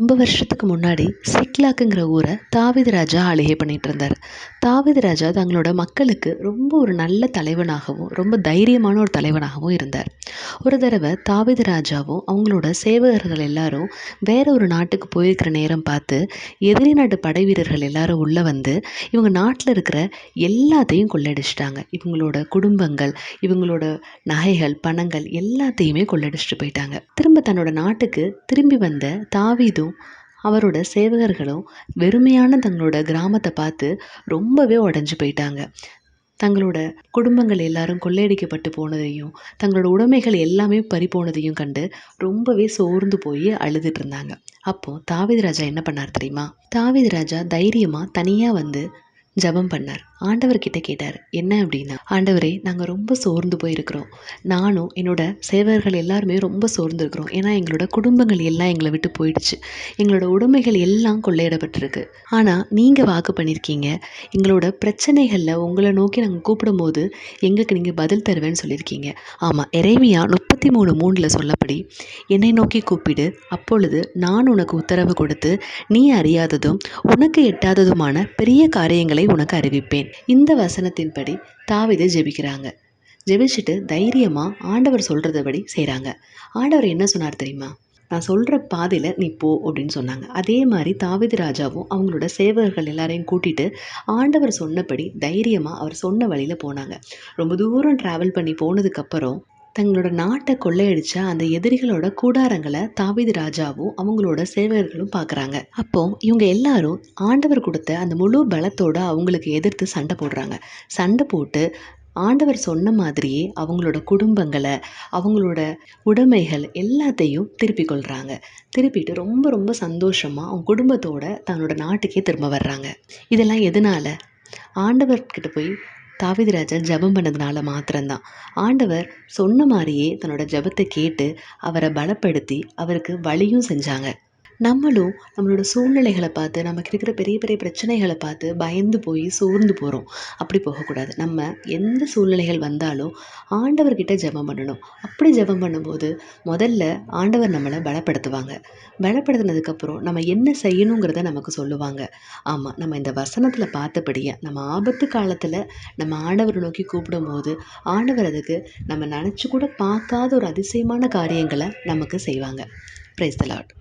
ரொம்ப வருஷத்துக்கு முன்னாடி சிக்லாக்குங்கிற ஊரை தாவீது ராஜா ஆளுகை பண்ணிட்டு இருந்தார். தாவீது ராஜா தங்களோட மக்களுக்கு ரொம்ப ஒரு நல்ல தலைவனாகவும் ரொம்ப தைரியமான ஒரு தலைவனாகவும் இருந்தார். ஒரு தடவை தாவீது ராஜாவும் அவங்களோட சேவகர்கள் எல்லாரும் வேற ஒரு நாட்டுக்கு போயிருக்கிற நேரம் பார்த்து எதிரி நாட்டு படை வீரர்கள் எல்லாரும் உள்ள வந்து இவங்க நாட்டில் இருக்கிற எல்லாத்தையும் கொள்ளடிச்சிட்டாங்க. இவங்களோட குடும்பங்கள், இவங்களோட நகைகள், பணங்கள் எல்லாத்தையுமே கொள்ளடிச்சிட்டு போயிட்டாங்க. திரும்ப தன்னோட நாட்டுக்கு திரும்பி வந்த தாவீதும் அவரோட சேவகர்களும் வெறுமையான தங்களோட கிராமத்தை பார்த்து ரொம்பவே உடைஞ்சு போயிட்டாங்க. தங்களோட குடும்பங்கள் எல்லாரும் கொள்ளையடிக்கப்பட்டு போனதையும் தங்களோட உடைமைகள் எல்லாமே பறி போனதையும் கண்டு ரொம்பவே சோர்ந்து போய் அழுதுட்டு இருந்தாங்க. அப்போ தாவீது ராஜா என்ன பண்ணார் தெரியுமா? தாவீது ராஜா தைரியமா தனியா வந்து ஜெபம் பண்ணார். ஆண்டவர்கிட்ட கேட்டார். என்ன அப்படின்னா, ஆண்டவரே, நாங்கள் ரொம்ப சோர்ந்து போயிருக்கிறோம். நானும் என்னோட சேவகர்கள் எல்லாருமே ரொம்ப சோர்ந்து இருக்கிறோம். ஏன்னா எங்களோட குடும்பங்கள் எல்லாம் எங்களை விட்டு போயிடுச்சு. எங்களோட உடைமைகள் எல்லாம் கொள்ளையிடப்பட்டிருக்கு. ஆனால் நீங்கள் வாக்கு பண்ணியிருக்கீங்க, எங்களோட பிரச்சனைகளில் உங்களை நோக்கி நாங்கள் கூப்பிடும்போது எங்களுக்கு நீங்கள் பதில் தருவேன்னு சொல்லியிருக்கீங்க. ஆமாம், எரேமியா 33:3 சொல்லப்படி, என்னை நோக்கி கூப்பிடு, அப்பொழுது நான் உனக்கு உத்தரவு கொடுத்து நீ அறியாததும் உனக்கு எட்டாததுமான பெரிய காரியங்களை உனக்கு அறிவிப்பேன். இந்த வசனத்தின்படி தாவீது ஜெபிக்கிறாங்க. ஜெபிச்சுட்டு தைரியமா ஆண்டவர் சொல்றதபடி செய்கிறாங்க. ஆண்டவர் என்ன சொன்னார் தெரியுமா? நான் சொல்கிற பாதையில் நீ போ அப்படின்னு சொன்னாங்க. அதே மாதிரி தாவீது ராஜாவும் அவங்களோட சேவகர்கள் எல்லாரையும் கூட்டிட்டு ஆண்டவர் சொன்னபடி தைரியமாக அவர் சொன்ன வழியில் போனாங்க. ரொம்ப தூரம் ட்ராவல் பண்ணி போனதுக்கப்புறம் தங்களோட நாட்டை கொள்ளையடிச்ச அந்த எதிரிகளோட கூடாரங்களை தாவீது ராஜாவும் அவங்களோட சேவகர்களும் பார்க்குறாங்க. அப்போ இவங்க எல்லாரும் ஆண்டவர் கொடுத்த அந்த முழு பலத்தோட அவங்களுக்கு எதிர்த்து சண்டை போடுறாங்க. சண்டை போட்டு ஆண்டவர் சொன்ன மாதிரியே அவங்களோட குடும்பங்களை, அவங்களோட உடைமைகள் எல்லாத்தையும் திருப்பி கொள்கிறாங்க. திருப்பிட்டு ரொம்ப ரொம்ப சந்தோஷமாக அவங்க குடும்பத்தோட தன்னோட நாட்டுக்கே திரும்ப வர்றாங்க. இதெல்லாம் எதனால? ஆண்டவர்கிட்ட போய் தாவீது ராஜா ஜெபம் பண்ணதுனால மாத்திரம்தான். ஆண்டவர் சொன்ன மாதிரியே தன்னோட ஜெபத்தை கேட்டு அவரை பலப்படுத்தி அவருக்கு வழியும் செஞ்சாங்க. நம்மளும் நம்மளோட சூழ்நிலைகளை பார்த்து, நமக்கு இருக்கிற பெரிய பெரிய பிரச்சனைகளை பார்த்து பயந்து போய் சோர்ந்து போகிறோம். அப்படி போகக்கூடாது. நம்ம எந்த சூழ்நிலைகள் வந்தாலும் ஆண்டவர்கிட்ட ஜெபம் பண்ணணும். அப்படி ஜெபம் பண்ணும்போது முதல்ல ஆண்டவர் நம்மளை பலப்படுத்துவாங்க. பலப்படுத்தினதுக்கப்புறம் நம்ம என்ன செய்யணுங்கிறத நமக்கு சொல்லுவாங்க. ஆமாம், நம்ம இந்த வசனத்தில் பார்த்தபடியே நம்ம ஆபத்து காலத்தில் நம்ம ஆண்டவரை நோக்கி கூப்பிடும்போது ஆண்டவர் அதுக்கு நம்ம நினச்சி கூட பார்க்காத ஒரு அதிசயமான காரியங்களை நமக்கு செய்வாங்க. Praise the Lord.